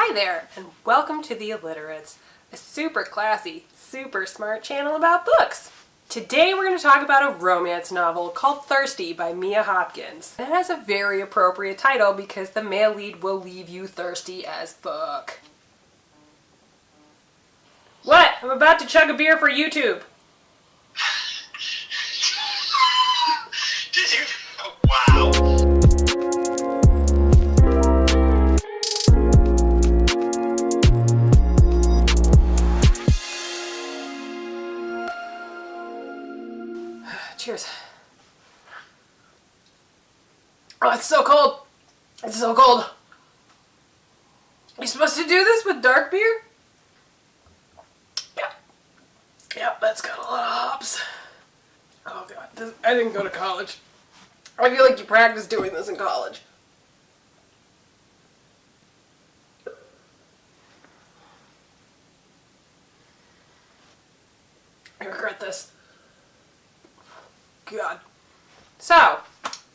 Hi there, and welcome to The Illiterates, a super classy, super smart channel about books. Today we're going to talk about a romance novel called Thirsty by Mia Hopkins. It has a very appropriate title because the male lead will leave you thirsty as fuck. What? I'm about to chug a beer for YouTube. Did you? Wow. Cheers. Oh, it's so cold. It's so cold. Are you supposed to do this with dark beer? Yep, that's got a lot of hops. Oh god, I didn't go to college. I feel like you practice doing this in college. I regret this. God. So,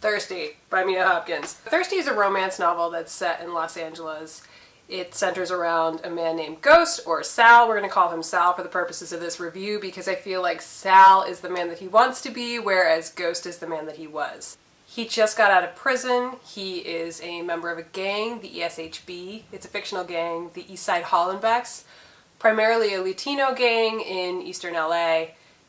Thirsty by Mia Hopkins. Thirsty is a romance novel that's set in Los Angeles. It centers around a man named Ghost, or Sal. We're going to call him Sal for the purposes of this review because I feel like Sal is the man that he wants to be, whereas Ghost is the man that he was. He just got out of prison. He is a member of a gang, the ESHB. It's a fictional gang, the Eastside Hollenbecks, primarily a Latino gang in Eastern LA,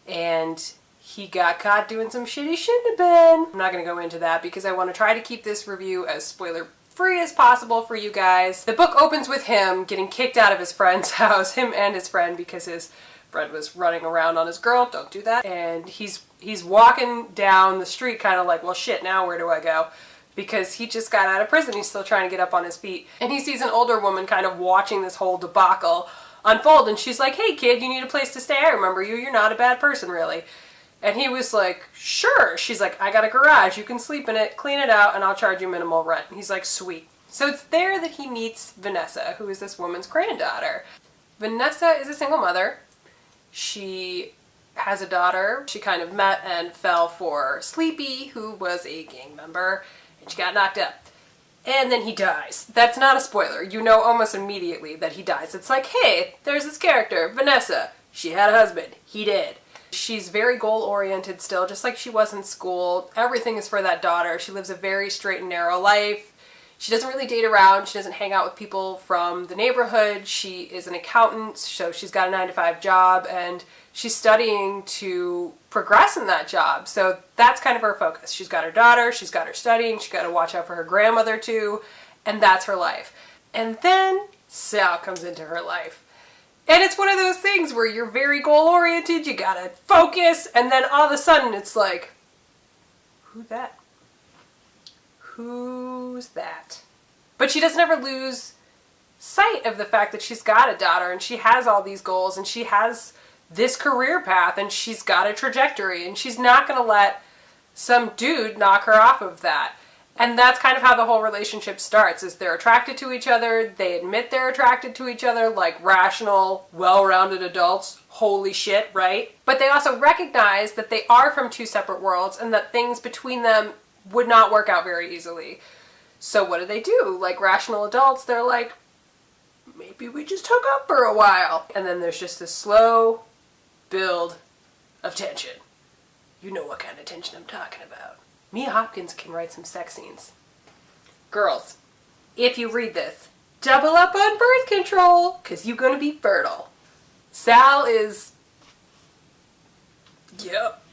and he got caught doing some shit he shouldn't have been. I'm not going to go into that because I want to try to keep this review as spoiler-free as possible for you guys. The book opens with him getting kicked out of his friend's house, him and his friend, because his friend was running around on his girl. Don't do that. And he's walking down the street kind of like, well shit, now where do I go? Because he just got out of prison. He's still trying to get up on his feet. And he sees an older woman kind of watching this whole debacle unfold. And she's like, hey kid, you need a place to stay. I remember you. You're not a bad person, really. And he was like, sure. She's like, I got a garage. You can sleep in it, clean it out, and I'll charge you minimal rent. And he's like, sweet. So it's there that he meets Vanessa, who is this woman's granddaughter. Vanessa is a single mother. She has a daughter. She kind of met and fell for Sleepy, who was a gang member, and she got knocked up. And then he dies. That's not a spoiler. You know almost immediately that he dies. It's like, hey, there's this character, Vanessa. She had a husband. He did. She's very goal-oriented still, just like she was in school. Everything is for that daughter. She lives a very straight and narrow life. She doesn't really date around. She doesn't hang out with people from the neighborhood. She is an accountant, so she's got a 9-to-5 job, and she's studying to progress in that job. So that's kind of her focus. She's got her daughter, she's got her studying, she's got to watch out for her grandmother too, and that's her life. And then Sal comes into her life. And it's one of those things where you're very goal-oriented, you gotta focus, and then all of a sudden it's like, who that? Who's that? But she doesn't ever lose sight of the fact that she's got a daughter, and she has all these goals, and she has this career path, and she's got a trajectory, and she's not gonna let some dude knock her off of that. And that's kind of how the whole relationship starts, is they're attracted to each other, they admit they're attracted to each other like rational, well-rounded adults. Holy shit, right? But they also recognize that they are from two separate worlds and that things between them would not work out very easily. So what do? Like rational adults, they're like, maybe we just hook up for a while. And then there's just this slow build of tension. You know what kind of tension I'm talking about. Mia Hopkins can write some sex scenes. Girls, if you read this, double up on birth control, because you're going to be fertile. Sal is... Yep,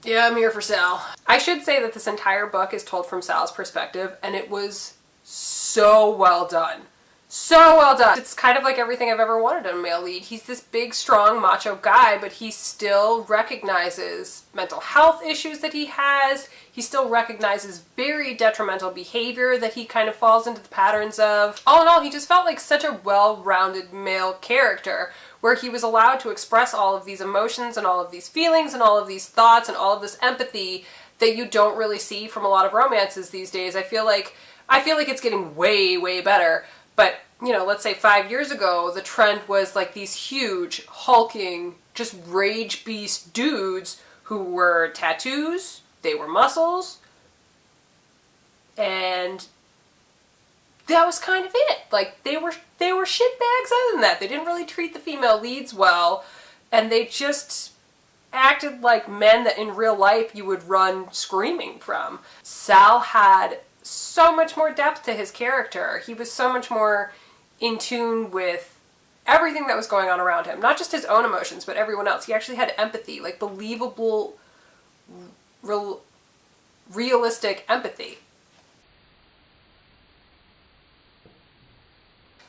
I'm here for Sal. I should say that this entire book is told from Sal's perspective, and it was so well done. So well done. It's kind of like everything I've ever wanted in a male lead. He's this big, strong, macho guy, but he still recognizes mental health issues that he has. He still recognizes very detrimental behavior that he kind of falls into the patterns of. All in all, he just felt like such a well-rounded male character where he was allowed to express all of these emotions and all of these feelings and all of these thoughts and all of this empathy that you don't really see from a lot of romances these days. I feel like it's getting way, way better. But, you know, let's say 5 years ago, the trend was like these huge, hulking, just rage beast dudes who were tattoos, they were muscles, and that was kind of it. Like, they were shitbags other than that. They didn't really treat the female leads well, and they just acted like men that in real life you would run screaming from. Sal had so much more depth to his character. He was so much more in tune with everything that was going on around him. Not just his own emotions, but everyone else. He actually had empathy, like believable, realistic empathy.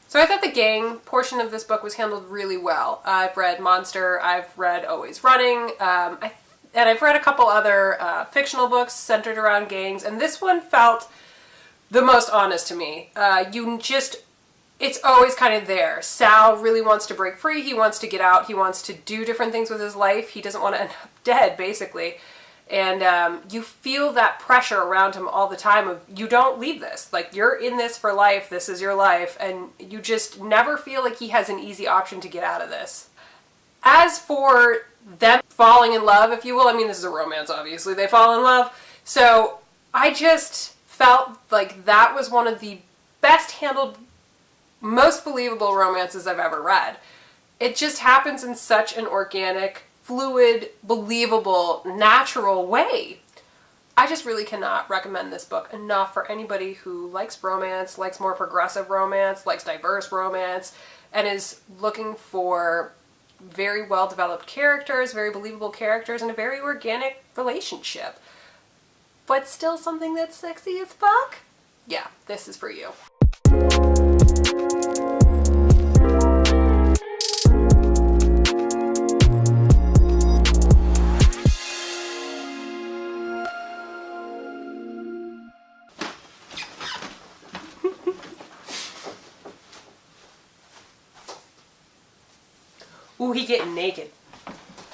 So I thought the gang portion of this book was handled really well. I've read Monster, I've read Always Running, and I've read a couple other fictional books centered around gangs, and this one felt the most honest to me. It's always kind of there. Sal really wants to break free, he wants to get out, he wants to do different things with his life, he doesn't want to end up dead, basically. And you feel that pressure around him all the time of, you don't leave this. Like, you're in this for life, this is your life, and you just never feel like he has an easy option to get out of this. As for them falling in love, if you will, I mean, this is a romance, obviously, they fall in love, so I just felt like that was one of the best handled, most believable romances I've ever read. It just happens in such an organic, fluid, believable, natural way. I just really cannot recommend this book enough for anybody who likes romance, likes more progressive romance, likes diverse romance, and is looking for very well-developed characters, very believable characters, and a very organic relationship. But still something that's sexy as fuck? Yeah, this is for you. Ooh, he getting naked.